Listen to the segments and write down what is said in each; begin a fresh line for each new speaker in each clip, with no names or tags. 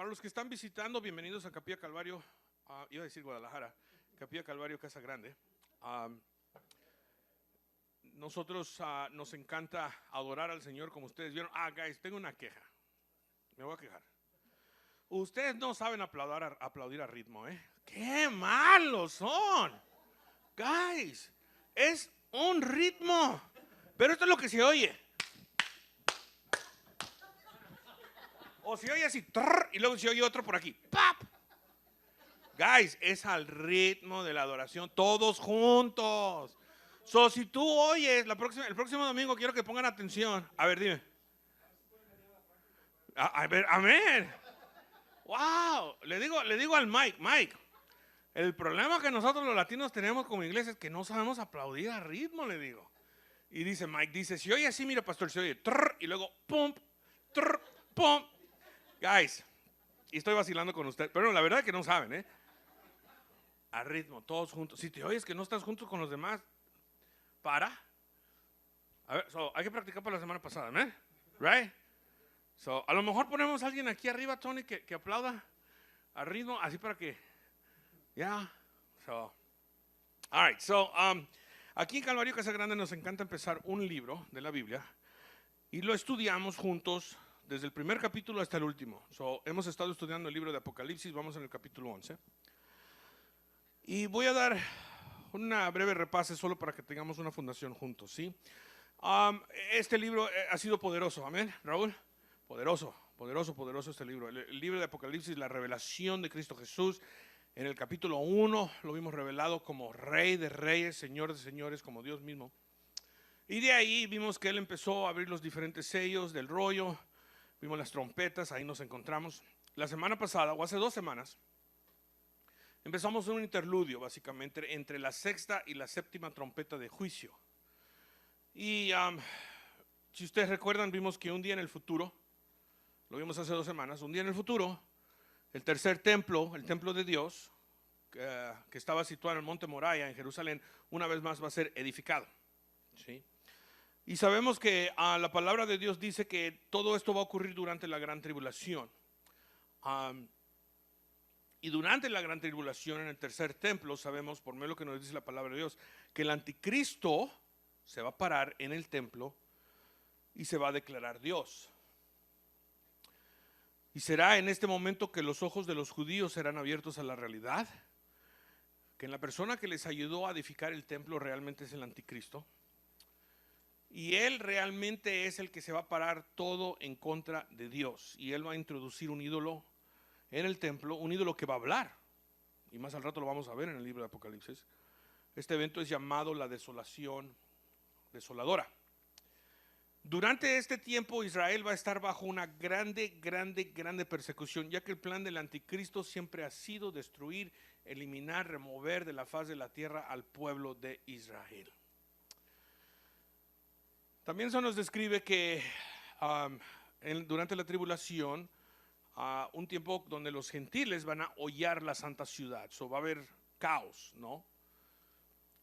los que están visitando, bienvenidos a Capilla Calvario, iba a decir Guadalajara, Capilla Calvario Casa Grande. Nosotros nos encanta adorar al Señor, como ustedes vieron. Guys, tengo una queja, me voy a quejar. Ustedes no saben aplaudir a ritmo, ¿eh? ¡Qué malos son! Guys, es un ritmo, pero esto es lo que se oye. O se oye así, y luego se oye otro por aquí. ¡Pap! Guys, es al ritmo de la adoración, todos juntos. Si tú oyes, el próximo domingo quiero que pongan atención. A ver, dime. A ver, amén. Wow, le digo al Mike, el problema que nosotros los latinos tenemos como iglesia es que no sabemos aplaudir a ritmo, le digo. Y dice Mike, si oye así, mira pastor, se oye y luego pum, pum. Guys, y estoy vacilando con usted, pero la verdad es que no saben, ¿eh? A ritmo, todos juntos. Si te oyes que no estás juntos con los demás, para. A ver, hay que practicar para la semana pasada, ¿no? Right? A lo mejor ponemos a alguien aquí arriba, Tony, que aplauda a ritmo, así para que, ya. All right, aquí en Calvario Casa Grande nos encanta empezar un libro de la Biblia y lo estudiamos juntos desde el primer capítulo hasta el último. Hemos estado estudiando el libro de Apocalipsis, vamos en el capítulo 11. Y voy a dar una breve repase solo para que tengamos una fundación juntos, ¿sí? Este libro ha sido poderoso, amén, Raúl. Poderoso este libro. El libro de Apocalipsis, la revelación de Cristo Jesús. En el capítulo 1 lo vimos revelado como Rey de Reyes, Señor de Señores, como Dios mismo. Y de ahí vimos que Él empezó a abrir los diferentes sellos del rollo. Vimos las trompetas, ahí nos encontramos. La semana pasada, o hace 2 semanas, empezamos un interludio básicamente entre la 6ª y la 7ª trompeta de juicio. Y si ustedes recuerdan, vimos que un día en el futuro, lo vimos hace 2 semanas, un día en el futuro, el tercer templo, el templo de Dios, que estaba situado en el monte Moriah en Jerusalén, una vez más va a ser edificado, ¿sí? Y sabemos que la palabra de Dios dice que todo esto va a ocurrir durante la gran tribulación. Y durante la gran tribulación, en el tercer templo, sabemos, por medio de lo que nos dice la palabra de Dios, que el anticristo se va a parar en el templo y se va a declarar Dios. Y será en este momento que los ojos de los judíos serán abiertos a la realidad, que la persona que les ayudó a edificar el templo realmente es el anticristo. Y él realmente es el que se va a parar todo en contra de Dios. Y él va a introducir un ídolo en el templo, un ídolo que va a hablar. Y más al rato lo vamos a ver en el libro de Apocalipsis. Este evento es llamado la desolación desoladora. Durante este tiempo Israel va a estar bajo una grande persecución, ya que el plan del anticristo siempre ha sido destruir, eliminar, remover de la faz de la tierra al pueblo de Israel. También se nos describe que durante la tribulación, un tiempo donde los gentiles van a hollar la santa ciudad, va a haber caos, ¿no?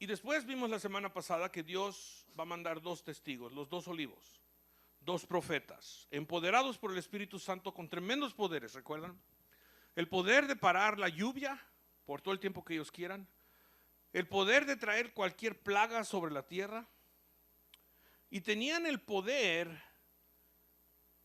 Y después vimos la semana pasada que Dios va a mandar 2 testigos, los 2 olivos, 2 profetas, empoderados por el Espíritu Santo con tremendos poderes, ¿recuerdan? El poder de parar la lluvia por todo el tiempo que ellos quieran, el poder de traer cualquier plaga sobre la tierra, y tenían el poder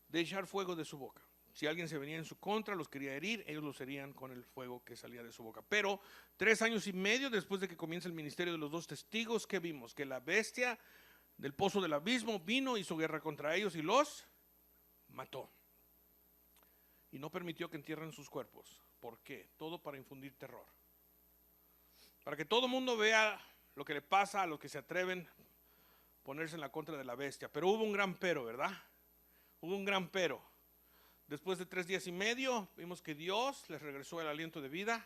de echar fuego de su boca. Si alguien se venía en su contra, los quería herir, ellos los herían con el fuego que salía de su boca. Pero 3 años y medio después de que comienza el ministerio de los 2 testigos, ¿qué vimos? Que la bestia del pozo del abismo vino, hizo guerra contra ellos y los mató. Y no permitió que entierren sus cuerpos. ¿Por qué? Todo para infundir terror. Para que todo el mundo vea lo que le pasa a los que se atreven a ponerse en la contra de la bestia. Pero hubo un gran pero, ¿verdad? Hubo un gran pero. Después de 3 días y medio, vimos que Dios les regresó el aliento de vida.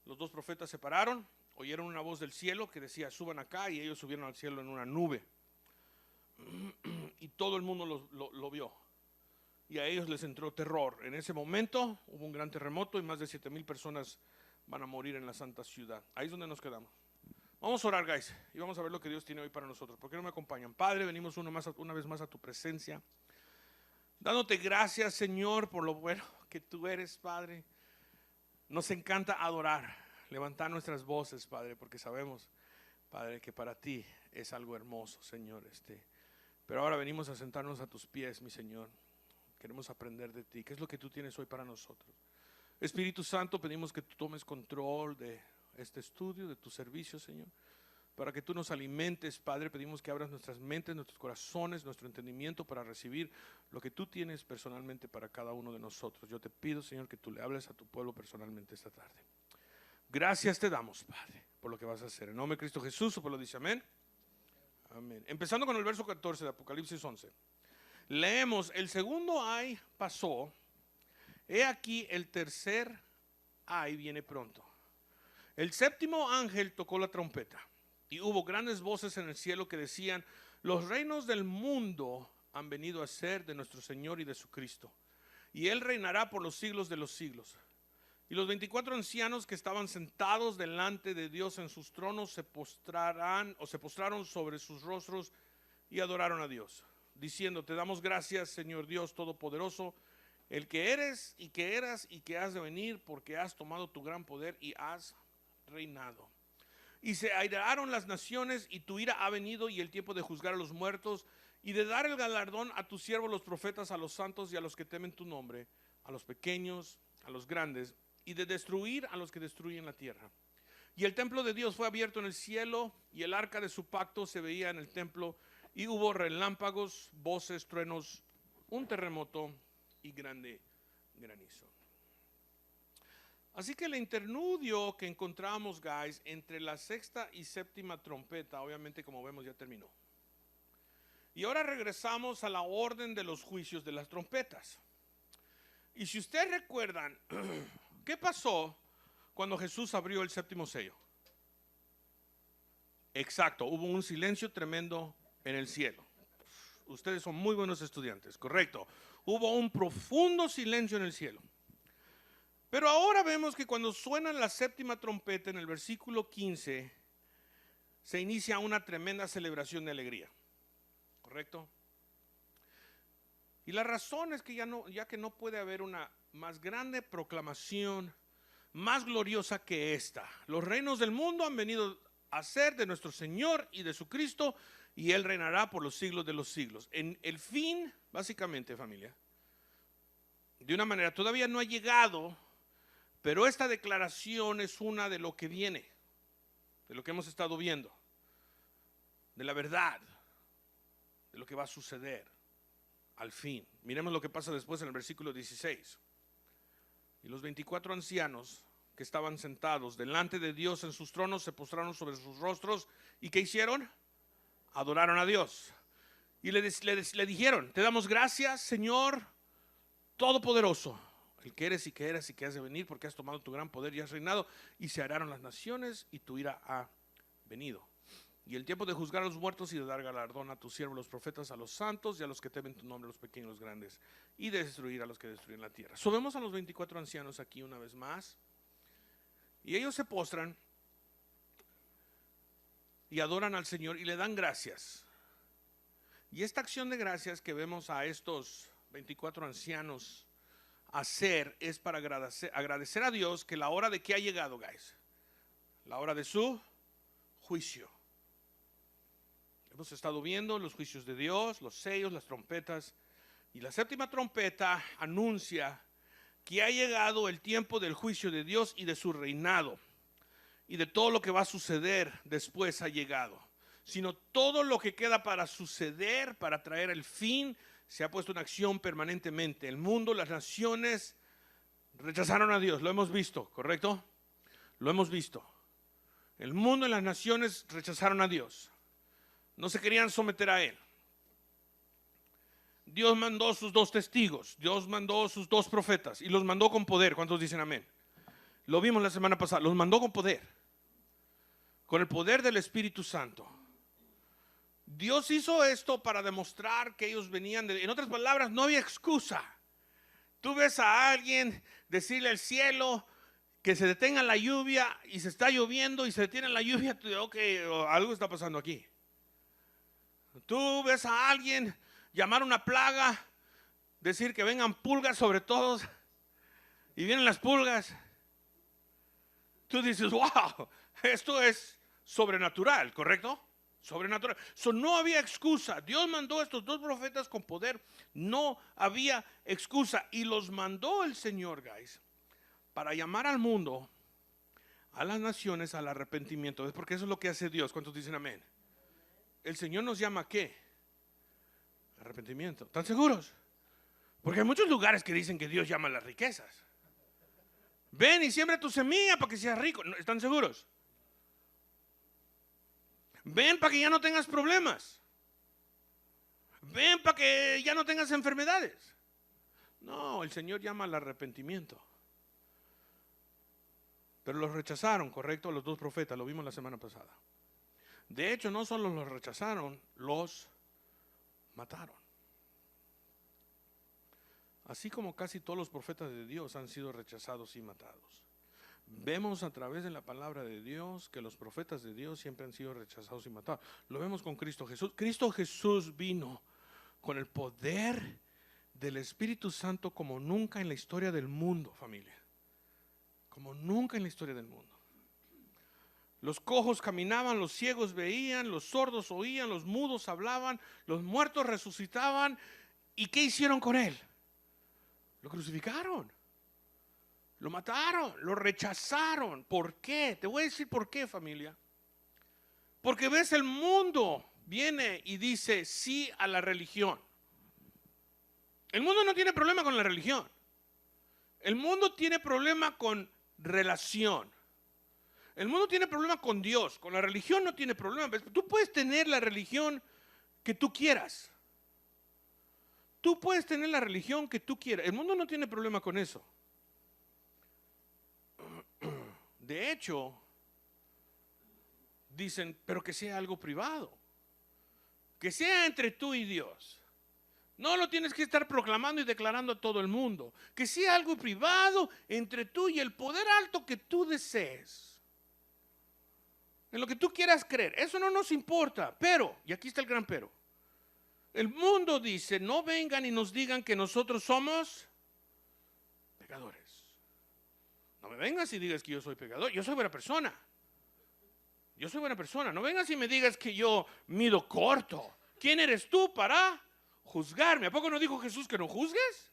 Los 2 profetas se pararon, oyeron una voz del cielo que decía, suban acá, y ellos subieron al cielo en una nube. Y todo el mundo lo vio. Y a ellos les entró terror. En ese momento hubo un gran terremoto y más de 7,000 personas van a morir en la santa ciudad. Ahí es donde nos quedamos. Vamos a orar, guys, y vamos a ver lo que Dios tiene hoy para nosotros. ¿Por qué no me acompañan? Padre, venimos una vez más a tu presencia, dándote gracias, Señor, por lo bueno que tú eres, Padre. Nos encanta adorar, levantar nuestras voces, Padre, porque sabemos, Padre, que para ti es algo hermoso, Señor. Pero ahora venimos a sentarnos a tus pies, mi Señor. Queremos aprender de ti. ¿Qué es lo que tú tienes hoy para nosotros? Espíritu Santo, pedimos que tú tomes control de este estudio, de tu servicio, Señor. Para que tú nos alimentes, Padre, pedimos que abras nuestras mentes, nuestros corazones, nuestro entendimiento para recibir lo que tú tienes personalmente para cada uno de nosotros. Yo te pido, Señor, que tú le hables a tu pueblo personalmente esta tarde. Gracias te damos, Padre, por lo que vas a hacer. En nombre de Cristo Jesús, su pueblo dice amén. Amén. Empezando con el verso 14 de Apocalipsis 11. Leemos, el segundo ay pasó, he aquí el tercer ay viene pronto. El séptimo ángel tocó la trompeta. Y hubo grandes voces en el cielo que decían, los reinos del mundo han venido a ser de nuestro Señor y de su Cristo. Y Él reinará por los siglos de los siglos. Y los 24 ancianos que estaban sentados delante de Dios en sus tronos se postraron sobre sus rostros y adoraron a Dios, diciendo, te damos gracias, Señor Dios Todopoderoso, el que eres y que eras y que has de venir, porque has tomado tu gran poder y has reinado. Y se airaron las naciones y tu ira ha venido y el tiempo de juzgar a los muertos y de dar el galardón a tus siervos los profetas, a los santos y a los que temen tu nombre, a los pequeños, a los grandes, y de destruir a los que destruyen la tierra. Y el templo de Dios fue abierto en el cielo y el arca de su pacto se veía en el templo y hubo relámpagos, voces, truenos, un terremoto y grande granizo. Así que el interludio que encontramos, guys, entre la sexta y séptima trompeta, obviamente como vemos ya terminó. Y ahora regresamos a la orden de los juicios de las trompetas. Y si ustedes recuerdan, ¿qué pasó cuando Jesús abrió el séptimo sello? Exacto, hubo un silencio tremendo en el cielo. Ustedes son muy buenos estudiantes, correcto. Hubo un profundo silencio en el cielo. Pero ahora vemos que cuando suena la séptima trompeta en el versículo 15, se inicia una tremenda celebración de alegría. ¿Correcto? Y la razón es que ya que no puede haber una más grande proclamación, más gloriosa que esta. Los reinos del mundo han venido a ser de nuestro Señor y de su Cristo, y Él reinará por los siglos de los siglos. En el fin, básicamente, familia, de una manera todavía no ha llegado. Pero esta declaración es una de lo que viene, de lo que hemos estado viendo, de la verdad, de lo que va a suceder al fin. Miremos lo que pasa después en el versículo 16. Y los 24 ancianos que estaban sentados delante de Dios en sus tronos se postraron sobre sus rostros. ¿Y qué hicieron? Adoraron a Dios. Y le dijeron, te damos gracias, Señor Todopoderoso, el que eres y que eras y que has de venir, porque has tomado tu gran poder y has reinado, y se araron las naciones y tu ira ha venido. Y el tiempo de juzgar a los muertos y de dar galardón a tus siervos los profetas, a los santos y a los que temen tu nombre, los pequeños, los grandes, y de destruir a los que destruyen la tierra. Vemos a los 24 ancianos aquí una vez más, y ellos se postran y adoran al Señor y le dan gracias. Y esta acción de gracias que vemos a estos 24 ancianos hacer es para agradecer a Dios que la hora de que ha llegado, guys, la hora de su juicio. Hemos estado viendo los juicios de Dios, los sellos, las trompetas, y la séptima trompeta anuncia que ha llegado el tiempo del juicio de Dios y de su reinado, y de todo lo que va a suceder después ha llegado. Sino todo lo que queda para suceder, para traer el fin, se ha puesto en acción permanentemente. El mundo, las naciones rechazaron a Dios, lo hemos visto, ¿correcto? Lo hemos visto. El mundo y las naciones rechazaron a Dios. No se querían someter a Él. Dios mandó sus 2 testigos, Dios mandó sus 2 profetas y los mandó con poder. ¿Cuántos dicen amén? Lo vimos la semana pasada, los mandó con poder. Con el poder del Espíritu Santo. Dios hizo esto para demostrar que ellos venían en otras palabras, no había excusa. Tú ves a alguien decirle al cielo que se detenga la lluvia y se está lloviendo y se detiene la lluvia, tú dices, ok, algo está pasando aquí. Tú ves a alguien llamar una plaga, decir que vengan pulgas sobre todos y vienen las pulgas, tú dices, wow, esto es sobrenatural, ¿correcto? Sobrenatural. No había excusa. Dios mandó a estos dos profetas con poder. No había excusa. Y los mandó el Señor, guys, para llamar al mundo, a las naciones, al arrepentimiento. Es porque eso es lo que hace Dios. ¿Cuántos dicen amén? El Señor nos llama ¿a qué? Arrepentimiento. ¿Están seguros? Porque hay muchos lugares que dicen que Dios llama a las riquezas. Ven y siembra tu semilla para que seas rico. ¿Están seguros? Ven para que ya no tengas problemas. Ven para que ya no tengas enfermedades. No, el Señor llama al arrepentimiento. Pero los rechazaron, correcto, los dos profetas, lo vimos la semana pasada. De hecho, no solo los rechazaron, los mataron. Así como casi todos los profetas de Dios han sido rechazados y matados. Vemos a través de la palabra de Dios que los profetas de Dios siempre han sido rechazados y matados. Lo vemos con Cristo Jesús. Cristo Jesús vino con el poder del Espíritu Santo como nunca en la historia del mundo, familia. Como nunca en la historia del mundo. Los cojos caminaban, los ciegos veían, los sordos oían, los mudos hablaban, los muertos resucitaban. ¿Y qué hicieron con él? Lo crucificaron. Lo mataron, lo rechazaron. ¿Por qué? Te voy a decir por qué, familia. Porque ves, el mundo viene y dice sí a la religión. El mundo no tiene problema con la religión. El mundo tiene problema con relación. El mundo tiene problema con Dios. Con la religión no tiene problema. Tú puedes tener la religión que tú quieras. Tú puedes tener la religión que tú quieras. El mundo no tiene problema con eso. De hecho, dicen, pero que sea algo privado. Que sea entre tú y Dios. No lo tienes que estar proclamando y declarando a todo el mundo. Que sea algo privado entre tú y el poder alto que tú desees. En lo que tú quieras creer. Eso no nos importa. Pero, y aquí está el gran pero. El mundo dice, no vengan y nos digan que nosotros somos pecadores. No me vengas y digas que yo soy pecador. Yo soy buena persona. Yo soy buena persona. No vengas y me digas que yo mido corto. ¿Quién eres tú para juzgarme? ¿A poco no dijo Jesús que no juzgues?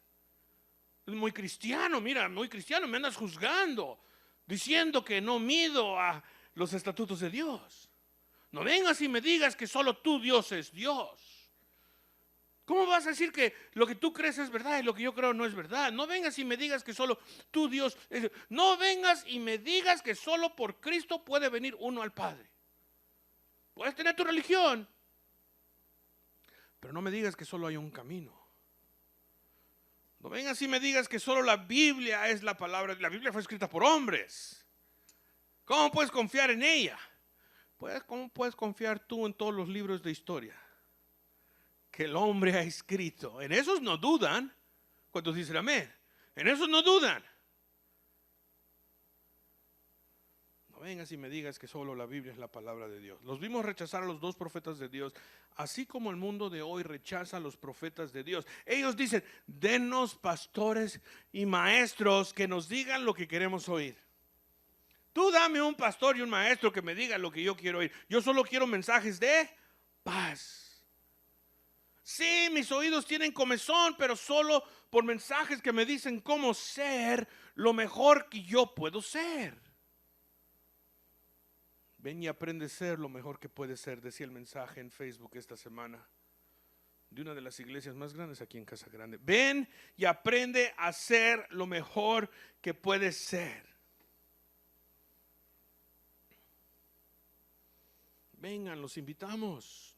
Es muy cristiano, mira, muy cristiano. Me andas juzgando, diciendo que no mido a los estatutos de Dios. No vengas y me digas que solo tú, Dios, es Dios. ¿Cómo vas a decir que lo que tú crees es verdad y lo que yo creo no es verdad? No vengas y me digas que solo tú, Dios, no vengas y me digas que solo por Cristo puede venir uno al Padre. Puedes tener tu religión, pero no me digas que solo hay un camino. No vengas y me digas que solo la Biblia es la palabra. La Biblia fue escrita por hombres. ¿Cómo puedes confiar en ella? ¿Cómo puedes confiar tú en todos los libros de historia que el hombre ha escrito? En esos no dudan. ¿Cuántos dicen amén? En esos no dudan. No vengas y me digas que solo la Biblia es la palabra de Dios. Los vimos rechazar a los dos profetas de Dios, así como el mundo de hoy rechaza a los profetas de Dios. Ellos dicen, denos pastores y maestros que nos digan lo que queremos oír. Tú dame un pastor y un maestro que me diga lo que yo quiero oír. Yo solo quiero mensajes de paz. Sí, mis oídos tienen comezón, pero solo por mensajes que me dicen cómo ser lo mejor que yo puedo ser. Ven y aprende a ser lo mejor que puedes ser, decía el mensaje en Facebook esta semana de una de las iglesias más grandes aquí en Casa Grande. Ven y aprende a ser lo mejor que puedes ser. Vengan, los invitamos.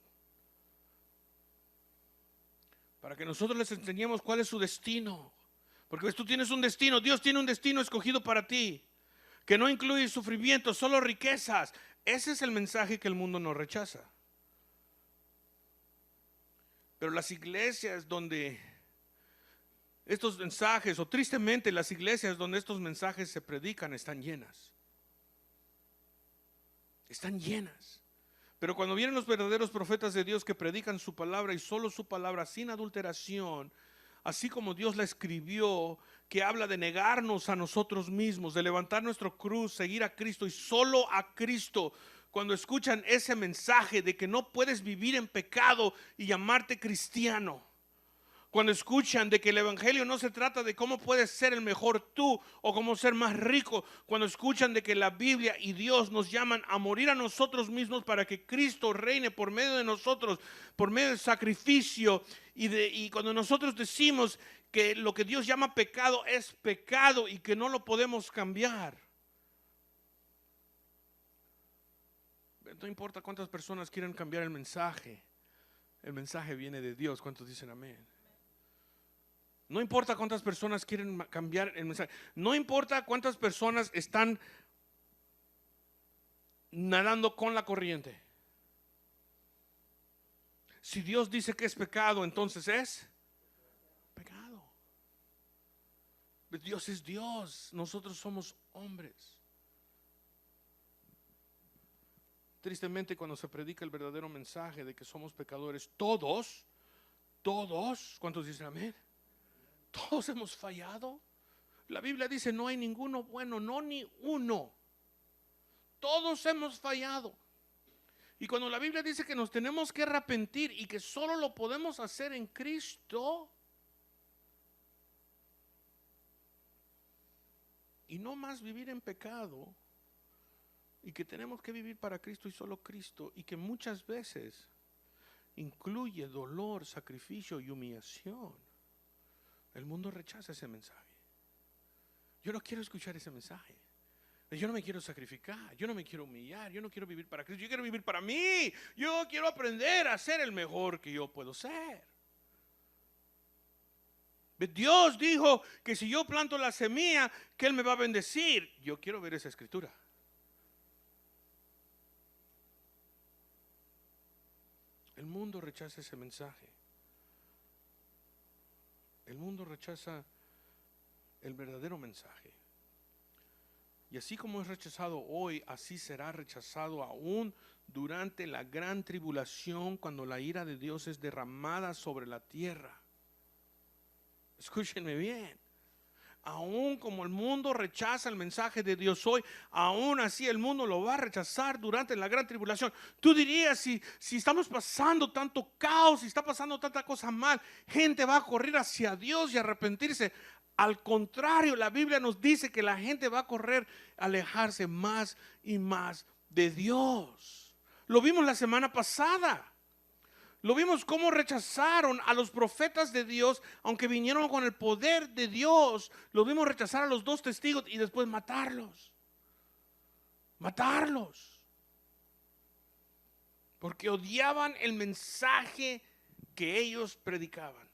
Para que nosotros les enseñemos cuál es su destino. Porque tú tienes un destino, Dios tiene un destino escogido para ti. Que no incluye sufrimiento, solo riquezas. Ese es el mensaje que el mundo nos rechaza. Pero las iglesias donde estos mensajes, o tristemente las iglesias donde estos mensajes se predican, están llenas. Están llenas. Pero cuando vienen los verdaderos profetas de Dios que predican su palabra y solo su palabra sin adulteración, así como Dios la escribió, que habla de negarnos a nosotros mismos, de levantar nuestra cruz, seguir a Cristo y solo a Cristo. Cuando escuchan ese mensaje de que no puedes vivir en pecado y llamarte cristiano. Cuando escuchan de que el evangelio no se trata de cómo puedes ser el mejor tú o cómo ser más rico. Cuando escuchan de que la Biblia y Dios nos llaman a morir a nosotros mismos para que Cristo reine por medio de nosotros, por medio del sacrificio. Y cuando nosotros decimos que lo que Dios llama pecado es pecado y que no lo podemos cambiar. No importa cuántas personas quieran cambiar el mensaje viene de Dios. ¿Cuántos dicen amén? No importa cuántas personas quieren cambiar el mensaje. No importa cuántas personas están nadando con la corriente. Si Dios dice que es pecado, entonces es pecado. Dios es Dios. Nosotros somos hombres. Tristemente, cuando se predica el verdadero mensaje de que somos pecadores, todos, ¿cuántos dicen amén? Todos hemos fallado. La Biblia dice no hay ninguno bueno, no ni uno. Todos hemos fallado. Y cuando la Biblia dice que nos tenemos que arrepentir y que solo lo podemos hacer en Cristo y no más vivir en pecado, y que tenemos que vivir para Cristo y solo Cristo, y que muchas veces incluye dolor, sacrificio y humillación, el mundo rechaza ese mensaje. Yo no quiero escuchar ese mensaje. Yo no me quiero sacrificar, yo no me quiero humillar, yo no quiero vivir para Cristo, yo quiero vivir para mí. Yo quiero aprender a ser el mejor que yo puedo ser. Dios dijo que si yo planto la semilla, que Él me va a bendecir. Yo quiero ver esa escritura. El mundo rechaza ese mensaje. El mundo rechaza el verdadero mensaje. Y así como es rechazado hoy, así será rechazado aún durante la gran tribulación, cuando la ira de Dios es derramada sobre la tierra. Escúchenme bien. Aún como el mundo rechaza el mensaje de Dios hoy, aún así el mundo lo va a rechazar durante la gran tribulación. Tú dirías, si estamos pasando tanto caos, si está pasando tanta cosa mal, gente va a correr hacia Dios y arrepentirse. Al contrario, la Biblia nos dice que la gente va a correr a alejarse más y más de Dios. Lo vimos la semana pasada. Lo vimos cómo rechazaron a los profetas de Dios, aunque vinieron con el poder de Dios. Lo vimos rechazar a los 2 testigos y después matarlos. Matarlos. Porque odiaban el mensaje que ellos predicaban.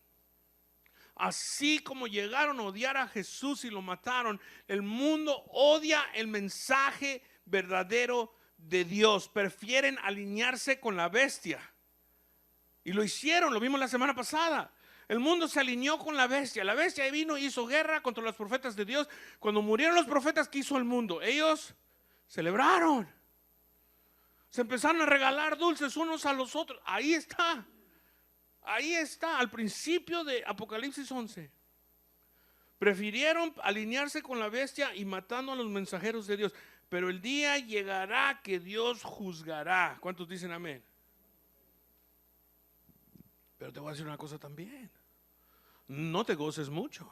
Así como llegaron a odiar a Jesús y lo mataron, el mundo odia el mensaje verdadero de Dios. Prefieren alinearse con la bestia. Y lo hicieron, lo vimos la semana pasada. El mundo se alineó con la bestia. La bestia vino y hizo guerra contra los profetas de Dios. Cuando murieron los profetas, ¿qué hizo el mundo? Ellos celebraron. Se empezaron a regalar dulces unos a los otros. Ahí está. Ahí está, al principio de Apocalipsis 11. Prefirieron alinearse con la bestia y matando a los mensajeros de Dios. Pero el día llegará que Dios juzgará. ¿Cuántos dicen amén? Pero te voy a decir una cosa también. No te goces mucho.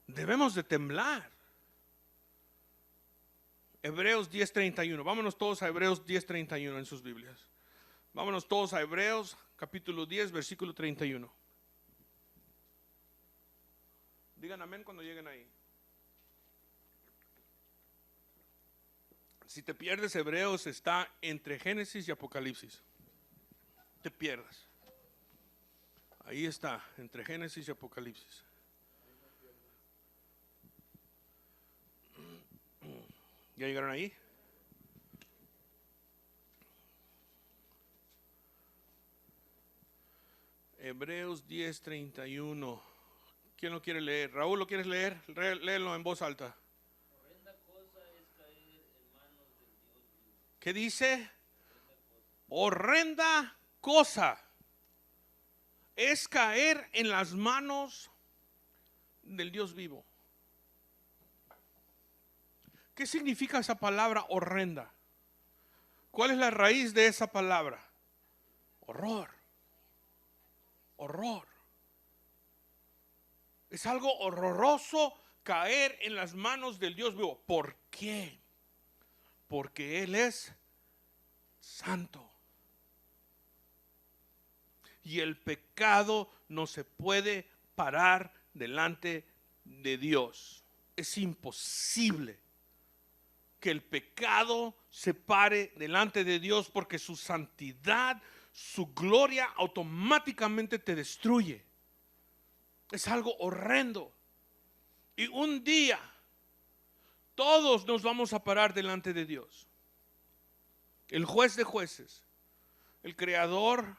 Debemos de temblar. Hebreos 10:31. Vámonos todos a Hebreos 10:31 en sus Biblias. Vámonos todos a Hebreos capítulo 10, versículo 31. Digan amén cuando lleguen ahí. Si te pierdes, Hebreos está entre Génesis y Apocalipsis. Te pierdas. Ahí está, entre Génesis y Apocalipsis. ¿Ya llegaron ahí? Hebreos 10:31. ¿Quién lo quiere leer? Raúl, ¿lo quieres leer? Léelo en voz alta.
Horrenda cosa es caer en manos del Dios vivo.
¿Qué dice? Horrenda cosa es caer en las manos del Dios vivo. ¿Qué significa esa palabra horrenda? ¿Cuál es la raíz de esa palabra? Horror. Horror. Es algo horroroso caer en las manos del Dios vivo. ¿Por qué? Porque Él es santo. Y el pecado no se puede parar delante de Dios. Es imposible que el pecado se pare delante de Dios, porque su santidad, su gloria automáticamente te destruye. Es algo horrendo. Y un día todos nos vamos a parar delante de Dios. El juez de jueces, el creador,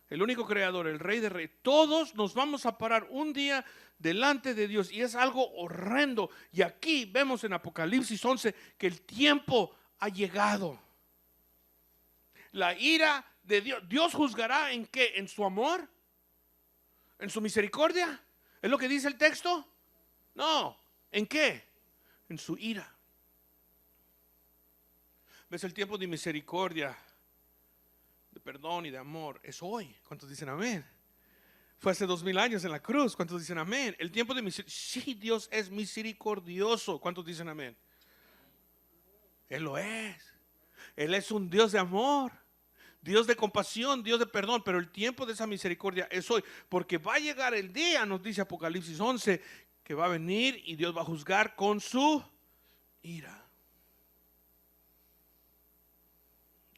el único creador, el rey de reyes. Todos nos vamos a parar un día delante de Dios, y es algo horrendo. Y aquí vemos en Apocalipsis 11 que el tiempo ha llegado. La ira de Dios. ¿Dios juzgará en qué? ¿En su amor? ¿En su misericordia? ¿Es lo que dice el texto? No. ¿En qué? En su ira. ¿Ves? El tiempo de misericordia, de perdón y de amor es hoy. ¿Cuántos dicen amén? Fue hace 2000 años en la cruz. ¿Cuántos dicen amén? El tiempo de misericordia. Sí, Dios es misericordioso. ¿Cuántos dicen amén? Él lo es. Él es un Dios de amor, Dios de compasión, Dios de perdón. Pero el tiempo de esa misericordia es hoy, porque va a llegar el día, nos dice Apocalipsis 11, que va a venir y Dios va a juzgar con su ira.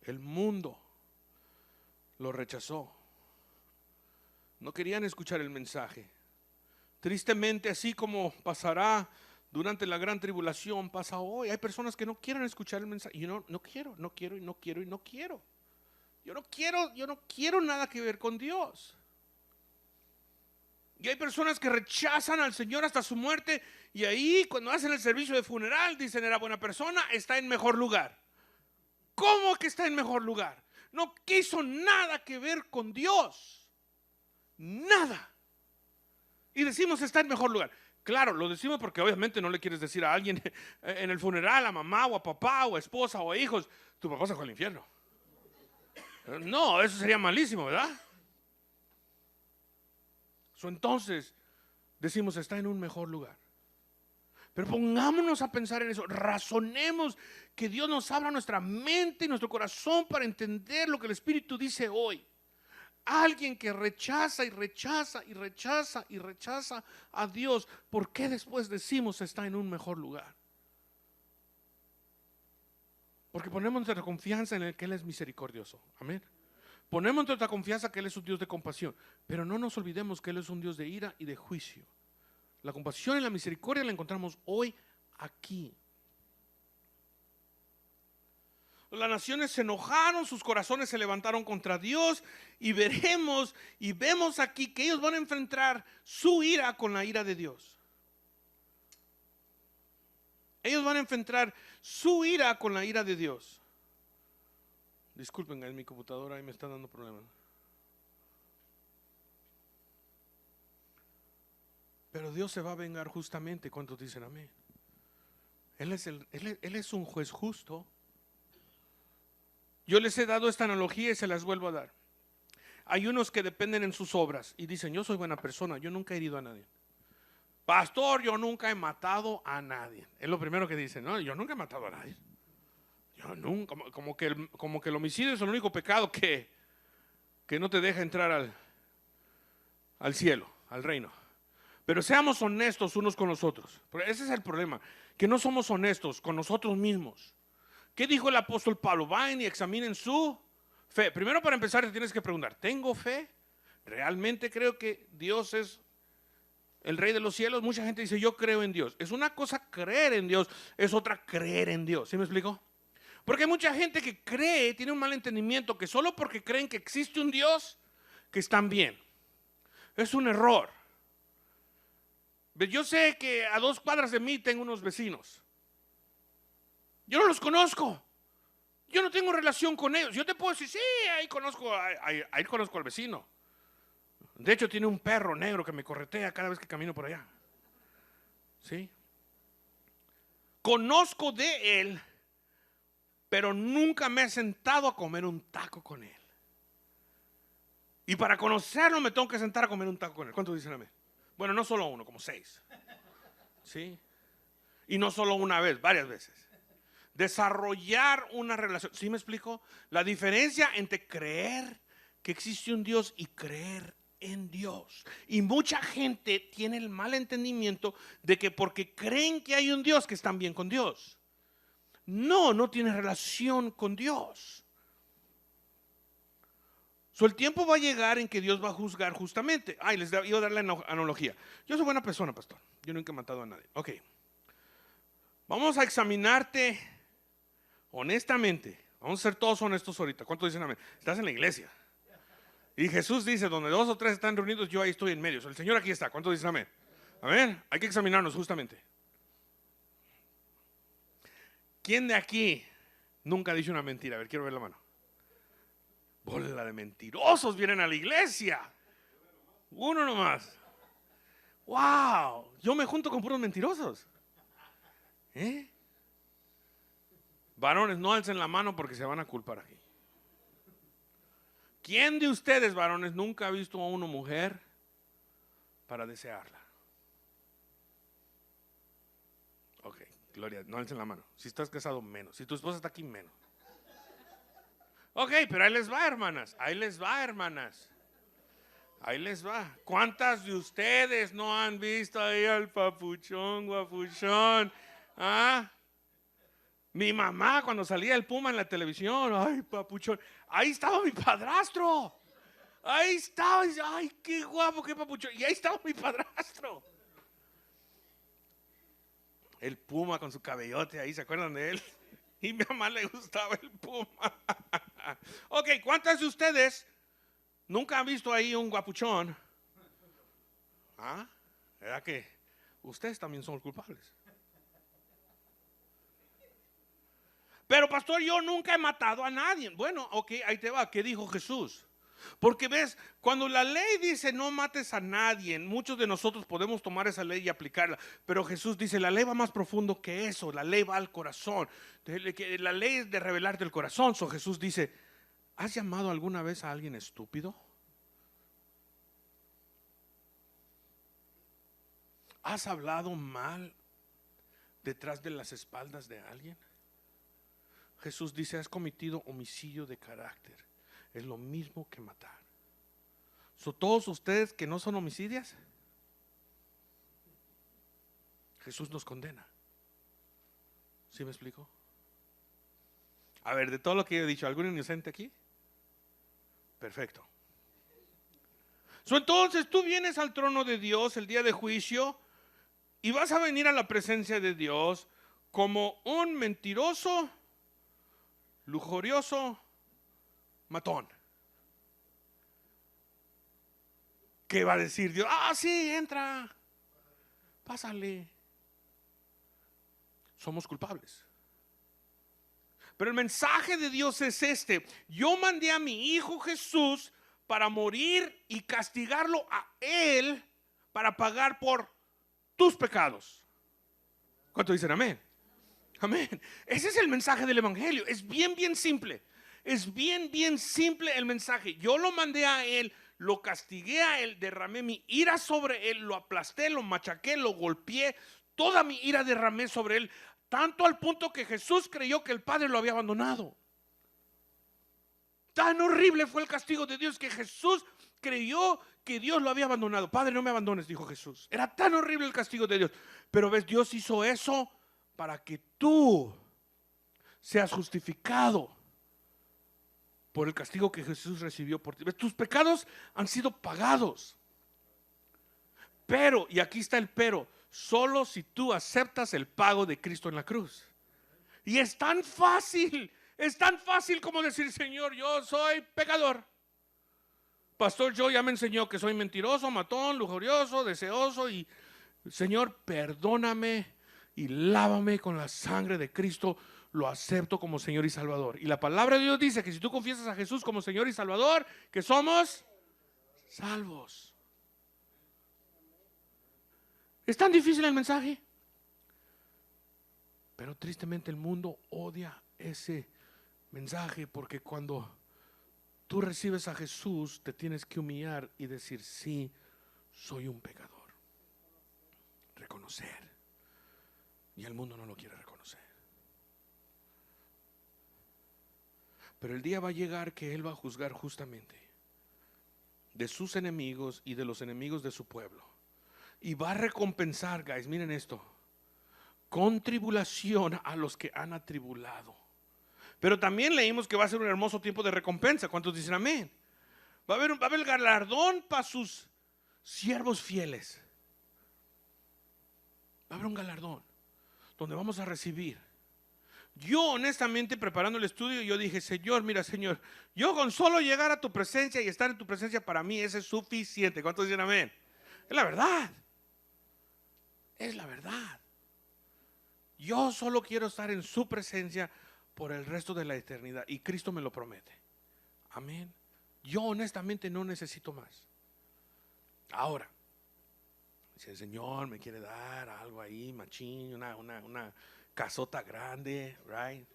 El mundo lo rechazó. No querían escuchar el mensaje. Tristemente, así como pasará durante la gran tribulación, pasa hoy. Hay personas que no quieren escuchar el mensaje. Yo no quiero. Yo no quiero nada que ver con Dios. Y hay personas que rechazan al Señor hasta su muerte, y ahí cuando hacen el servicio de funeral dicen: era buena persona, está en mejor lugar. ¿Cómo que está en mejor lugar? No quiso nada que ver con Dios. Nada. Y decimos está en mejor lugar. Claro, lo decimos porque obviamente no le quieres decir a alguien en el funeral, a mamá o a papá o a esposa o a hijos: tu papá se fue al infierno. No, eso sería malísimo, ¿verdad? Entonces decimos está en un mejor lugar. Pero pongámonos a pensar en eso. Razonemos, que Dios nos abra nuestra mente y nuestro corazón para entender lo que el Espíritu dice hoy. Alguien que rechaza y rechaza y rechaza y rechaza a Dios, ¿por qué después decimos está en un mejor lugar? Porque ponemos nuestra confianza en el que Él es misericordioso. Amén. Ponemos nuestra confianza que Él es un Dios de compasión, pero no nos olvidemos que Él es un Dios de ira y de juicio. La compasión y la misericordia la encontramos hoy aquí. Las naciones se enojaron, sus corazones se levantaron contra Dios, y veremos y vemos aquí que ellos van a enfrentar su ira con la ira de Dios. Ellos van a enfrentar su ira con la ira de Dios. Disculpen, en mi computadora ahí me está dando problemas. Pero Dios se va a vengar justamente. ¿Cuántos dicen amén? Él es un juez justo. Yo les he dado esta analogía y se las vuelvo a dar. Hay unos que dependen en sus obras y dicen: yo soy buena persona, yo nunca he herido a nadie. Pastor, yo nunca he matado a nadie. Es lo primero que dicen, ¿no? Yo nunca he matado a nadie. Yo nunca, como que el homicidio es el único pecado que no te deja entrar al cielo, al reino. Pero seamos honestos unos con los otros. Porque ese es el problema, que no somos honestos con nosotros mismos. ¿Qué dijo el apóstol Pablo? Vayan y examinen su fe. Primero, para empezar, te tienes que preguntar: ¿tengo fe? ¿Realmente creo que Dios es el Rey de los cielos? Mucha gente dice: yo creo en Dios. Es una cosa creer en Dios, es otra creer en Dios. ¿Sí me explico? Porque hay mucha gente que cree, tiene un mal entendimiento, que solo porque creen que existe un Dios, que están bien. Es un error. Yo sé que a 2 cuadras de mí tengo unos vecinos. Yo no los conozco. Yo no tengo relación con ellos. Yo te puedo decir: sí, ahí conozco al vecino. De hecho, tiene un perro negro que me corretea cada vez que camino por allá. ¿Sí? Conozco de Él, pero nunca me he sentado a comer un taco con Él. Y para conocerlo me tengo que sentar a comer un taco con Él. ¿Cuántos dicen amén? Bueno, no solo uno, como 6. ¿Sí? Y no solo una vez, varias veces. Desarrollar una relación. ¿Sí me explico? La diferencia entre creer que existe un Dios y creer en Dios. Y mucha gente tiene el mal entendimiento de que porque creen que hay un Dios, que están bien con Dios. No, no tiene relación con Dios. El tiempo va a llegar en que Dios va a juzgar justamente. Les iba a dar la analogía. Yo soy buena persona, pastor. Yo nunca he matado a nadie. Ok. Vamos a examinarte honestamente. Vamos a ser todos honestos ahorita. ¿Cuántos dicen amén? Estás en la iglesia. Y Jesús dice, donde 2 o 3 están reunidos, yo ahí estoy en medio. El Señor aquí está. ¿Cuántos dicen amén? Amén. Hay que examinarnos justamente. ¿Quién de aquí nunca ha dicho una mentira? A ver, quiero ver la mano. Bola de mentirosos vienen a la iglesia. Uno nomás. Wow, yo me junto con puros mentirosos. Varones, no alcen la mano porque se van a culpar aquí. ¿Quién de ustedes, varones, nunca ha visto a una mujer para desearla? Ok, Gloria, no alcen la mano. Si estás casado, menos. Si tu esposa está aquí, menos. Ok, pero ahí les va, hermanas. Ahí les va, hermanas. Ahí les va. ¿Cuántas de ustedes no han visto ahí al papuchón, guapuchón? ¿Ah? Mi mamá cuando salía el Puma en la televisión, ay, papuchón. Ahí estaba mi padrastro. Ahí estaba, ay, qué guapo, qué papuchón. Y ahí estaba mi padrastro. El Puma con su cabellote ahí, ¿se acuerdan de él? Y a mi mamá le gustaba el Puma. Ok, ¿cuántas de ustedes nunca han visto ahí un guapuchón? ¿Ah? ¿Verdad que ustedes también son culpables? Pero pastor, yo nunca he matado a nadie. Bueno, ok, ahí te va. ¿Qué dijo Jesús? Porque ves, cuando la ley dice no mates a nadie, muchos de nosotros podemos tomar esa ley y aplicarla. Pero Jesús dice, la ley va más profundo que eso. La ley va al corazón. La ley es de revelarte el corazón. Jesús dice, ¿has llamado alguna vez a alguien estúpido? ¿Has hablado mal detrás de las espaldas de alguien? Jesús dice, has cometido homicidio de carácter. Es lo mismo que matar. Todos ustedes que no son homicidios, Jesús nos condena. ¿Sí me explico? A ver, de todo lo que yo he dicho, ¿algún inocente aquí? Perfecto. Entonces tú vienes al trono de Dios el día de juicio y vas a venir a la presencia de Dios como un mentiroso, lujurioso, matón. ¿Qué va a decir Dios? Ah, sí, entra, pásale. Somos culpables. Pero el mensaje de Dios es este: yo mandé a mi hijo Jesús para morir y castigarlo a él para pagar por tus pecados. ¿Cuánto dicen amén? Amén. Ese es el mensaje del evangelio. Es bien, bien simple. Es bien, bien simple el mensaje. Yo lo mandé a él, lo castigué a él, derramé mi ira sobre él, lo aplasté, lo machaqué, lo golpeé. Toda mi ira derramé sobre él, tanto al punto que Jesús creyó que el Padre lo había abandonado. Tan horrible fue el castigo de Dios que Jesús creyó que Dios lo había abandonado. Padre, no me abandones, dijo Jesús. Era tan horrible el castigo de Dios. Pero ves, Dios hizo eso para que tú seas justificado por el castigo que Jesús recibió por ti. ¿Ves? Tus pecados han sido pagados. Pero, y aquí está el pero, solo si tú aceptas el pago de Cristo en la cruz. Y es tan fácil como decir, Señor, yo soy pecador. Pastor, yo ya me enseñó que soy mentiroso, matón, lujurioso, deseoso, y Señor, perdóname y lávame con la sangre de Cristo. Lo acepto como Señor y Salvador. Y la palabra de Dios dice que si tú confiesas a Jesús como Señor y Salvador, que somos salvos. ¿Es tan difícil el mensaje? Pero tristemente el mundo odia ese mensaje, porque cuando tú recibes a Jesús te tienes que humillar y decir: sí, soy un pecador. Reconocer. Y el mundo no lo quiere reconocer. Pero el día va a llegar que Él va a juzgar justamente de sus enemigos y de los enemigos de su pueblo. Y va a recompensar, guys, miren esto, con tribulación a los que han atribulado. Pero también leímos que va a ser un hermoso tiempo de recompensa. ¿Cuántos dicen amén? Va a haber galardón para sus siervos fieles. Va a haber un galardón donde vamos a recibir. Yo honestamente, preparando el estudio, yo dije: Señor, mira, Señor, yo con solo llegar a tu presencia y estar en tu presencia, para mí ese es suficiente. ¿Cuántos dicen amén? Es la verdad. Es la verdad. Yo solo quiero estar en su presencia por el resto de la eternidad, y Cristo me lo promete. Amén. Yo honestamente no necesito más. Ahora, si el Señor me quiere dar algo ahí, machín, una casota grande, right?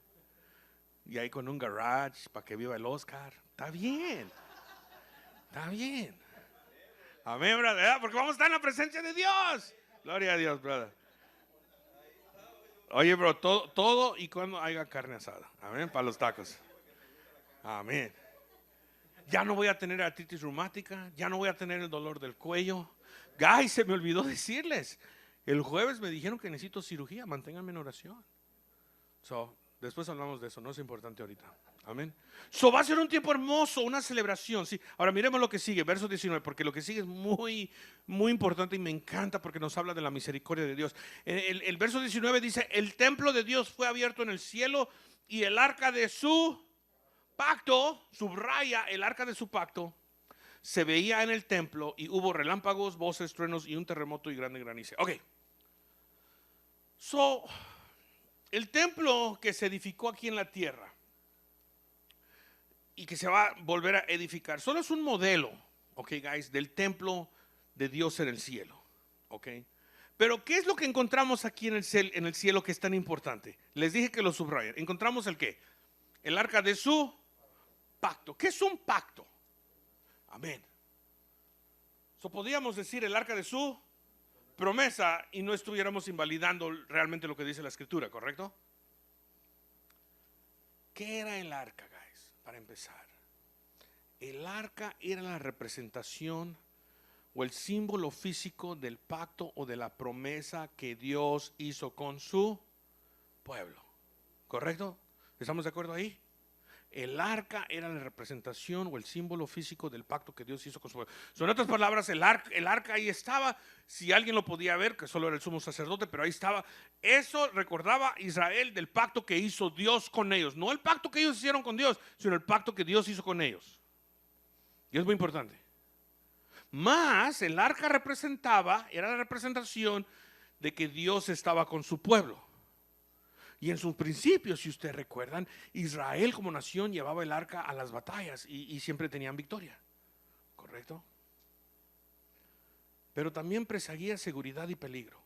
Y ahí con un garage para que viva el Oscar, está bien. Está bien. Amén, brother, porque vamos a estar en la presencia de Dios. Gloria a Dios, brother. Oye, bro, todo y cuando haya carne asada. Amén, para los tacos. Amén. Ya no voy a tener artritis reumática, ya no voy a tener el dolor del cuello. Guys, se me olvidó decirles, el jueves me dijeron que necesito cirugía, manténganme en oración. Después hablamos de eso, no es importante ahorita. Amén. Va a ser un tiempo hermoso, una celebración. Sí. Ahora miremos lo que sigue, verso 19, porque lo que sigue es muy, muy importante y me encanta porque nos habla de la misericordia de Dios. El verso 19 dice: el templo de Dios fue abierto en el cielo y el arca de su pacto, subraya, el arca de su pacto, se veía en el templo, y hubo relámpagos, voces, truenos y un terremoto y grande granizo. Ok. El templo que se edificó aquí en la tierra y que se va a volver a edificar solo es un modelo, ok, guys, del templo de Dios en el cielo, ok. Pero ¿qué es lo que encontramos aquí en el cielo que es tan importante? Les dije que lo subrayen. Encontramos el qué, el arca de su pacto. ¿Qué es un pacto? Amén. Podríamos decir el arca de su promesa y no estuviéramos invalidando realmente lo que dice la escritura, ¿correcto? ¿Qué era el arca, guys? Para empezar, el arca era la representación o el símbolo físico del pacto o de la promesa que Dios hizo con su pueblo, ¿correcto? ¿Estamos de acuerdo ahí? El arca era la representación o el símbolo físico del pacto que Dios hizo con su pueblo. En otras palabras, el arca ahí estaba. Si alguien lo podía ver, que solo era el sumo sacerdote, pero ahí estaba. Eso recordaba a Israel del pacto que hizo Dios con ellos. No el pacto que ellos hicieron con Dios, sino el pacto que Dios hizo con ellos. Y es muy importante. Más, el arca era la representación de que Dios estaba con su pueblo. Y en sus principios, si ustedes recuerdan, Israel como nación llevaba el arca a las batallas y siempre tenían victoria, ¿correcto? Pero también presagia seguridad y peligro.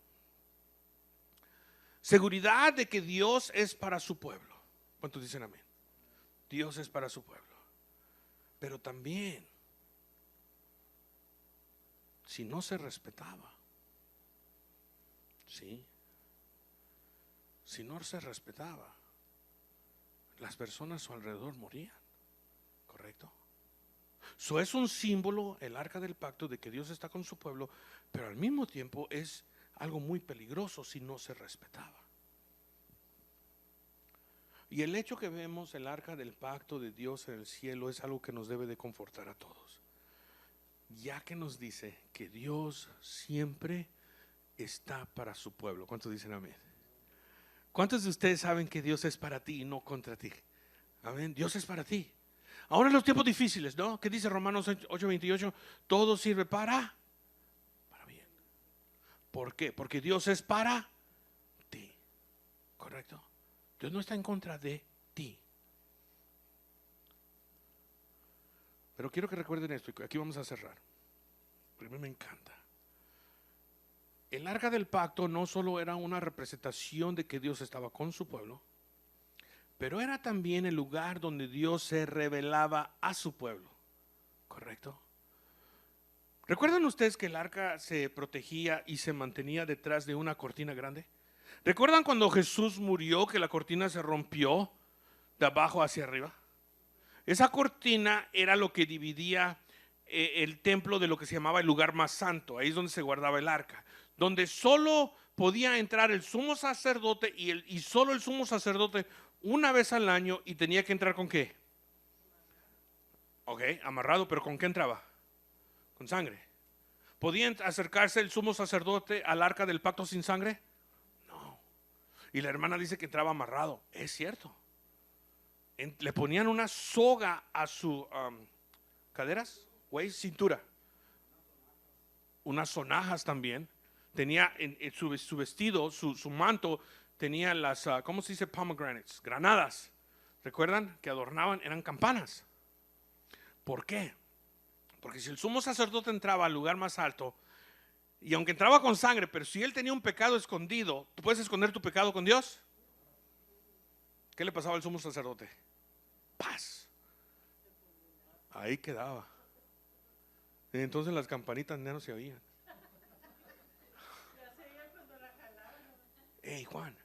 Seguridad de que Dios es para su pueblo. ¿Cuántos dicen amén? Dios es para su pueblo. Pero también, si no se respetaba, ¿sí? Si no se respetaba, las personas a su alrededor morían, ¿correcto? Es un símbolo, el arca del pacto, de que Dios está con su pueblo, pero al mismo tiempo es algo muy peligroso si no se respetaba. Y el hecho que vemos el arca del pacto de Dios en el cielo es algo que nos debe de confortar a todos, ya que nos dice que Dios siempre está para su pueblo. ¿Cuántos dicen amén? ¿Cuántos de ustedes saben que Dios es para ti y no contra ti? Amén. Dios es para ti. Ahora en los tiempos difíciles, ¿no? ¿Qué dice Romanos 8:28? Todo sirve para bien. ¿Por qué? Porque Dios es para ti. ¿Correcto? Dios no está en contra de ti. Pero quiero que recuerden esto, y aquí vamos a cerrar. Primero me encanta. el arca del pacto no solo era una representación de que Dios estaba con su pueblo, pero era también el lugar donde Dios se revelaba a su pueblo. ¿Correcto? ¿Recuerdan ustedes que el arca se protegía y se mantenía detrás de una cortina grande? ¿Recuerdan cuando Jesús murió que la cortina se rompió de abajo hacia arriba? Esa cortina era lo que dividía el templo de lo que se llamaba el lugar más santo. Ahí es donde se guardaba el arca, donde solo podía entrar el sumo sacerdote y solo el sumo sacerdote una vez al año, y tenía que entrar ¿con qué? Ok, amarrado, pero ¿con qué entraba? Con sangre. ¿Podía acercarse el sumo sacerdote al arca del pacto sin sangre? No. Y la hermana dice que entraba amarrado. Es cierto. Le ponían una soga a su caderas, cintura. Unas sonajas también. Tenía en su vestido, su manto, tenía las, ¿cómo se dice? Pomegranates, granadas. ¿Recuerdan? Que adornaban, eran campanas. ¿Por qué? Porque si el sumo sacerdote entraba al lugar más alto, y aunque entraba con sangre, pero si él tenía un pecado escondido, ¿tú puedes esconder tu pecado con Dios? ¿Qué le pasaba al sumo sacerdote? Paz. Ahí quedaba. Y entonces las campanitas ya no se oían. Hey Juan,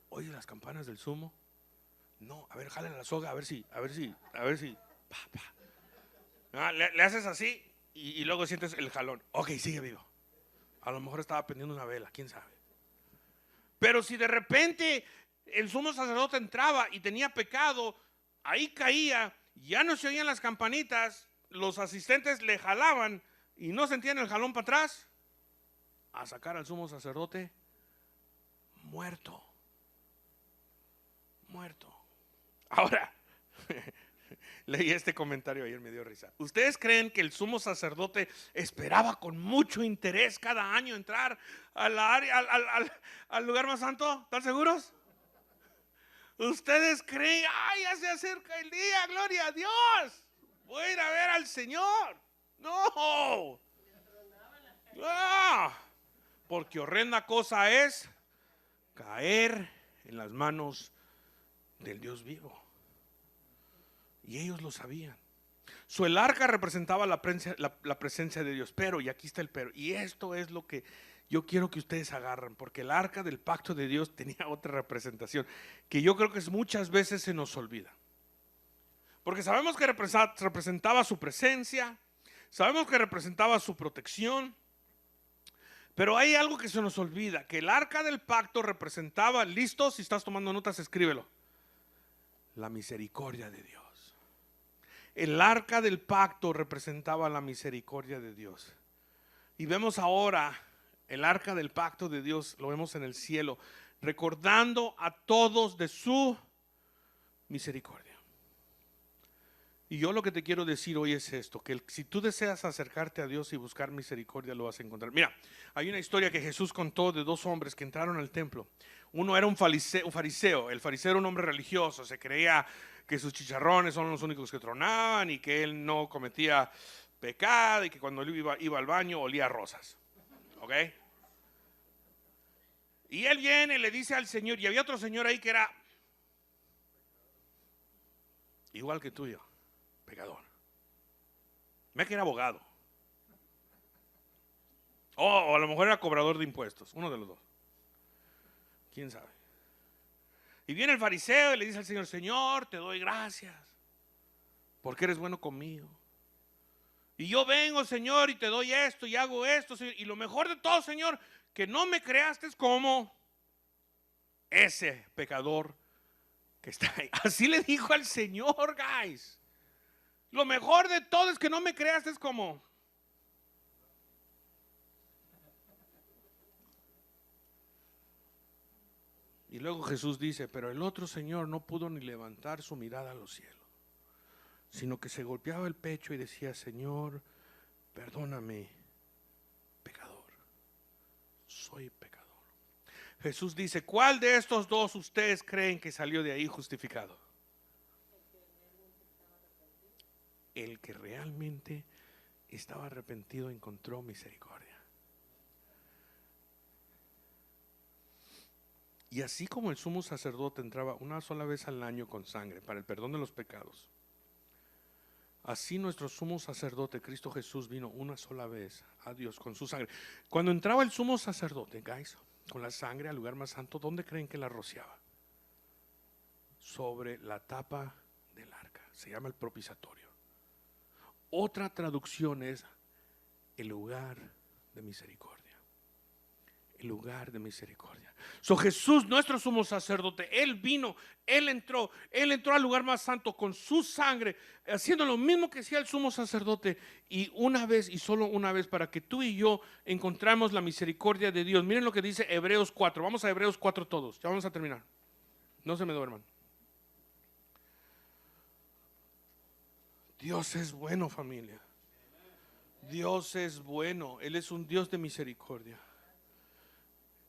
¿oye las campanas del sumo? No, a ver, jale la soga, a ver si. Pa, pa. Le haces así y luego sientes el jalón. Ok, sigue vivo. A lo mejor estaba prendiendo una vela, quién sabe. Pero si de repente el sumo sacerdote entraba y tenía pecado, ahí caía, ya no se oían las campanitas, los asistentes le jalaban y no sentían el jalón para atrás, a sacar al sumo sacerdote muerto. Ahora, leí este comentario ayer, me dio risa. ¿Ustedes creen que el sumo sacerdote esperaba con mucho interés cada año entrar al lugar más santo? ¿Están seguros? ¿Ustedes creen, ay, ya se acerca el día, gloria a Dios, voy a ir a ver al Señor? No, porque horrenda cosa es caer en las manos del Dios vivo. Y ellos lo sabían. El arca representaba la presencia de Dios, pero, y aquí está el pero, y esto es lo que yo quiero que ustedes agarren, porque el arca del pacto de Dios tenía otra representación que yo creo que muchas veces se nos olvida. Porque sabemos que representaba su presencia, sabemos que representaba su protección, pero hay algo que se nos olvida, que el arca del pacto representaba, listo, si estás tomando notas, escríbelo, la misericordia de Dios. El arca del pacto representaba la misericordia de Dios. Y vemos ahora el arca del pacto de Dios, lo vemos en el cielo, recordando a todos de su misericordia. Y yo lo que te quiero decir hoy es esto, que si tú deseas acercarte a Dios y buscar misericordia, lo vas a encontrar. Mira, hay una historia que Jesús contó de dos hombres que entraron al templo. Uno era un fariseo. El fariseo era un hombre religioso, se creía que sus chicharrones son los únicos que tronaban y que él no cometía pecado y que cuando él iba al baño olía a rosas. ¿Ok? Y él viene y le dice al Señor, y había otro señor ahí que era igual que tuyo, pecador. Me que era abogado. O a lo mejor era cobrador de impuestos, uno de los dos. ¿Quién sabe? Y viene el fariseo y le dice al Señor, Señor, te doy gracias, porque eres bueno conmigo. Y yo vengo, Señor, y te doy esto y hago esto, Señor. Y lo mejor de todo, Señor, que no me creaste como ese pecador que está ahí. Así le dijo al Señor, guys. Lo mejor de todo es que no me creaste como. Y luego Jesús dice, pero el otro señor no pudo ni levantar su mirada a los cielos, sino que se golpeaba el pecho y decía, Señor, perdóname, pecador, soy pecador. Jesús dice, ¿cuál de estos dos ustedes creen que salió de ahí justificado? El que realmente estaba arrepentido encontró misericordia. Y así como el sumo sacerdote entraba una sola vez al año con sangre para el perdón de los pecados, así nuestro sumo sacerdote, Cristo Jesús, vino una sola vez a Dios con su sangre. Cuando entraba el sumo sacerdote, guys, con la sangre al lugar más santo, ¿dónde creen que la rociaba? Sobre la tapa del arca. Se llama el propiciatorio. Otra traducción es el lugar de misericordia. El lugar de misericordia. So Jesús, nuestro sumo sacerdote, Él vino, Él entró al lugar más santo con su sangre, haciendo lo mismo que hacía el sumo sacerdote, y una vez y solo una vez, para que tú y yo encontremos la misericordia de Dios. Miren lo que dice Hebreos 4. Vamos a Hebreos 4 todos, ya vamos a terminar. No se me duerman. Dios es bueno, familia. Dios es bueno. Él es un Dios de misericordia.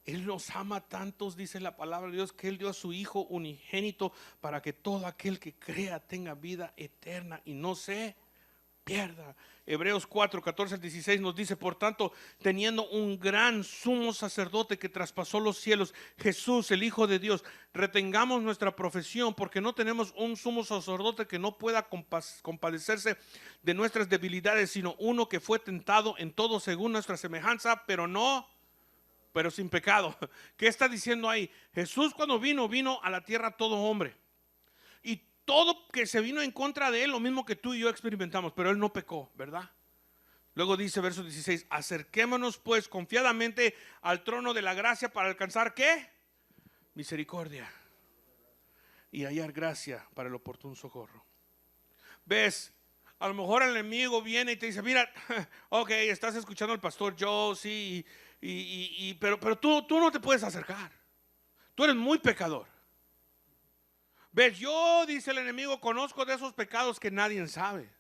Él nos ama tantos, dice la palabra de Dios, que Él dio a su Hijo unigénito para que todo aquel que crea tenga vida eterna y no se pierda. Hebreos 4, 14 al 16 nos dice: por tanto, teniendo un gran sumo sacerdote que traspasó los cielos, Jesús, el Hijo de Dios, retengamos nuestra profesión, porque no tenemos un sumo sacerdote que no pueda compadecerse de nuestras debilidades, sino uno que fue tentado en todo según nuestra semejanza, pero sin pecado. ¿Qué está diciendo ahí? Jesús, cuando vino a la tierra todo hombre, y todo que se vino en contra de él, lo mismo que tú y yo experimentamos, pero él no pecó, ¿verdad? Luego dice verso 16: acerquémonos pues confiadamente al trono de la gracia para alcanzar ¿qué? Misericordia y hallar gracia para el oportuno socorro. ¿Ves? A lo mejor el enemigo viene y te dice: mira, ok, estás escuchando al pastor Joe, sí, pero tú no te puedes acercar. Tú eres muy pecador. ¿Ves? Yo, dice el enemigo, conozco de esos pecados que nadie sabe.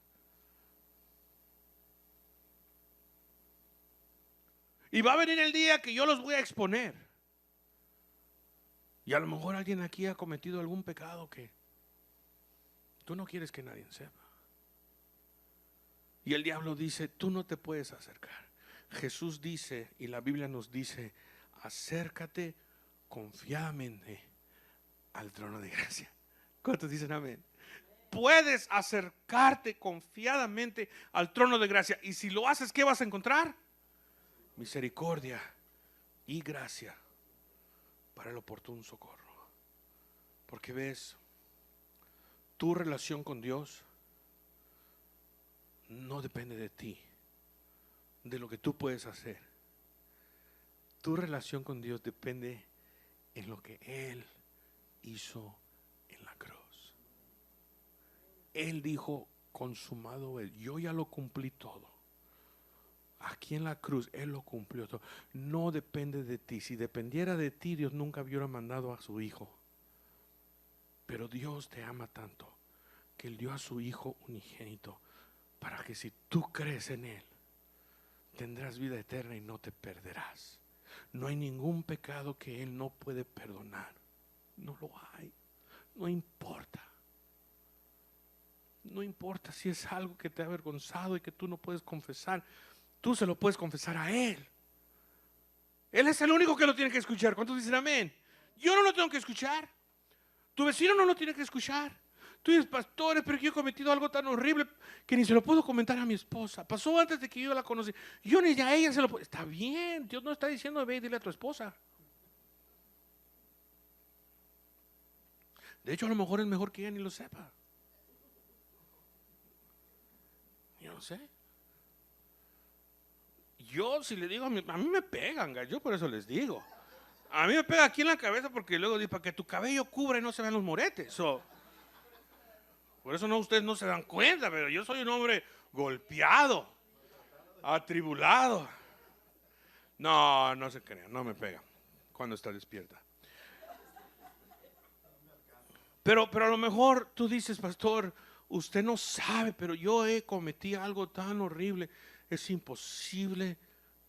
Y va a venir el día que yo los voy a exponer. Y a lo mejor alguien aquí ha cometido algún pecado que tú no quieres que nadie sepa. Y el diablo dice: tú no te puedes acercar. Jesús dice, y la Biblia nos dice: acércate confiadamente al trono de gracia. ¿Cuántos dicen amén? Puedes acercarte confiadamente al trono de gracia. Y si lo haces, ¿qué vas a encontrar? Misericordia y gracia para el oportuno socorro. Porque ves, tu relación con Dios no depende de ti, de lo que tú puedes hacer. Tu relación con Dios depende en lo que Él hizo en la cruz. Él dijo: consumado es. Yo ya lo cumplí todo. Aquí en la cruz Él lo cumplió todo. No depende de ti. Si dependiera de ti, Dios nunca hubiera mandado a su Hijo. Pero Dios te ama tanto que Él dio a su Hijo unigénito, para que si tú crees en Él, tendrás vida eterna y no te perderás. No hay ningún pecado que Él no puede perdonar. No lo hay. No importa. No importa si es algo que te ha avergonzado y que tú no puedes confesar. Tú se lo puedes confesar a Él. Él es el único que lo tiene que escuchar. ¿Cuántos dicen amén? Yo no lo tengo que escuchar. Tu vecino no lo tiene que escuchar. Tú dices: pastores, pero yo he cometido algo tan horrible que ni se lo puedo comentar a mi esposa. Pasó antes de que yo la conocí. Yo ni a ella se lo puedo. Está bien, Dios no está diciendo: ve y dile a tu esposa. De hecho, a lo mejor es mejor que ella ni lo sepa. Yo no sé. Yo, si le digo a mí me pegan, yo por eso les digo. A mí me pega aquí en la cabeza, porque luego dice: para que tu cabello cubra y no se vean los moretes. Por eso no, ustedes no se dan cuenta, pero yo soy un hombre golpeado, atribulado. No se crean, no me pega cuando está despierta. Pero a lo mejor tú dices: pastor, usted no sabe, pero yo he cometido algo tan horrible. Es imposible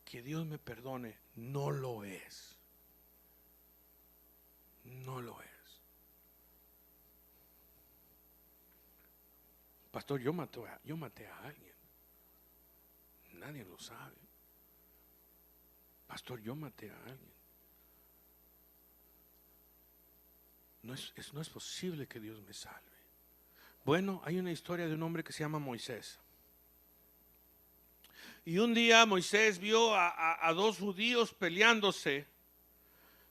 que Dios me perdone. No lo es. No lo es. Pastor, yo maté a alguien. Nadie lo sabe. Pastor, yo maté a alguien. no es posible que Dios me salve. Bueno, hay una historia de un hombre que se llama Moisés. Y un día Moisés vio a dos judíos peleándose,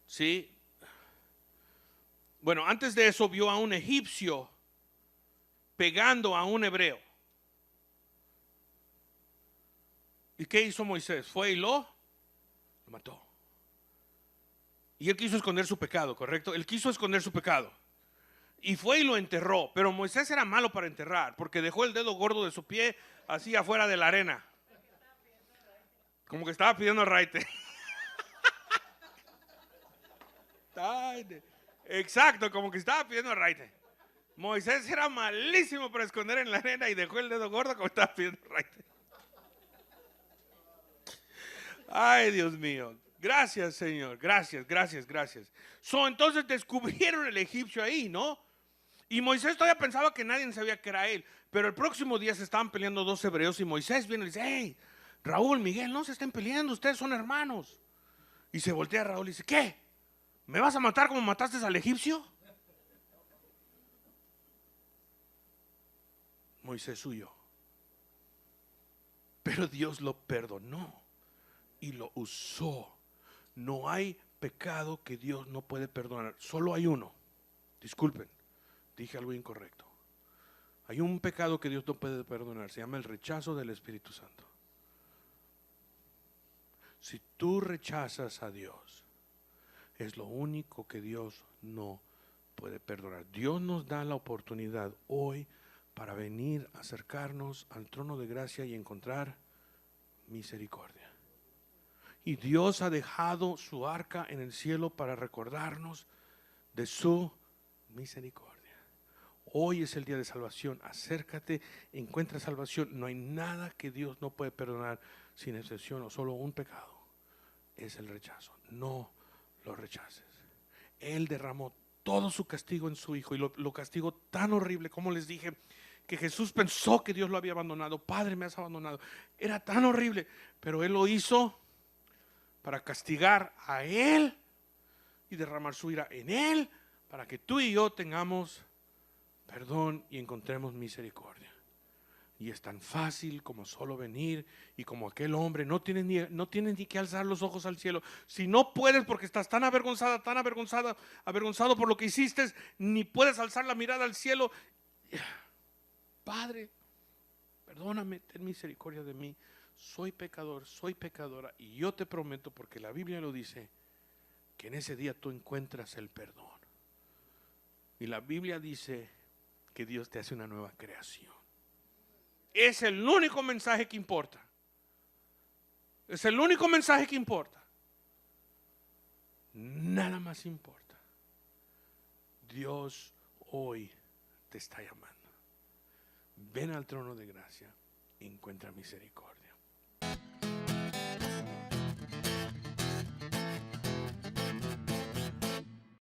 ¿sí? Bueno, antes de eso vio a un egipcio pegando a un hebreo. ¿Y qué hizo Moisés? Fue y lo mató. Y él quiso esconder su pecado, ¿correcto? Él quiso esconder su pecado. Y fue y lo enterró. Pero Moisés era malo para enterrar, porque dejó el dedo gordo de su pie así afuera de la arena. Como que estaba pidiendo raite. Exacto, como que estaba pidiendo raite. Moisés era malísimo para esconder en la arena y dejó el dedo gordo como estaba pidiendo raite. Ay, Dios mío. Gracias, Señor. Gracias. Entonces descubrieron el egipcio ahí, ¿no? Y Moisés todavía pensaba que nadie sabía que era él. Pero el próximo día se estaban peleando dos hebreos y Moisés viene y dice: hey, Raúl, Miguel, no se estén peleando, ustedes son hermanos. Y se voltea a Raúl y dice: ¿qué? ¿Me vas a matar como mataste al egipcio? Moisés huyó. Pero Dios lo perdonó y lo usó. No hay pecado que Dios no puede perdonar. Solo hay uno. Disculpen, dije algo incorrecto. Hay un pecado que Dios no puede perdonar. Se llama el rechazo del Espíritu Santo. Si tú rechazas a Dios, es lo único que Dios no puede perdonar. Dios nos da la oportunidad hoy para venir a acercarnos al trono de gracia y encontrar misericordia. Y Dios ha dejado su arca en el cielo para recordarnos de su misericordia. Hoy es el día de salvación. Acércate, encuentra salvación. No hay nada que Dios no puede perdonar sin excepción o solo un pecado. Es el rechazo. No lo rechaces. Él derramó todo su castigo en su Hijo y lo castigó tan horrible, como les dije, que Jesús pensó que Dios lo había abandonado. Padre, me has abandonado. Era tan horrible, pero Él lo hizo para castigar a Él y derramar su ira en Él, para que tú y yo tengamos perdón y encontremos misericordia. Y es tan fácil como solo venir, y como aquel hombre, no tienes ni que alzar los ojos al cielo. Si no puedes porque estás tan avergonzado por lo que hiciste, ni puedes alzar la mirada al cielo. Padre, perdóname, ten misericordia de mí. Soy pecador, soy pecadora, y yo te prometo, porque la Biblia lo dice, que en ese día tú encuentras el perdón. Y la Biblia dice que Dios te hace una nueva creación. Es el único mensaje que importa. Es el único mensaje que importa. Nada más importa. Dios hoy te está llamando. Ven al trono de gracia y encuentra misericordia.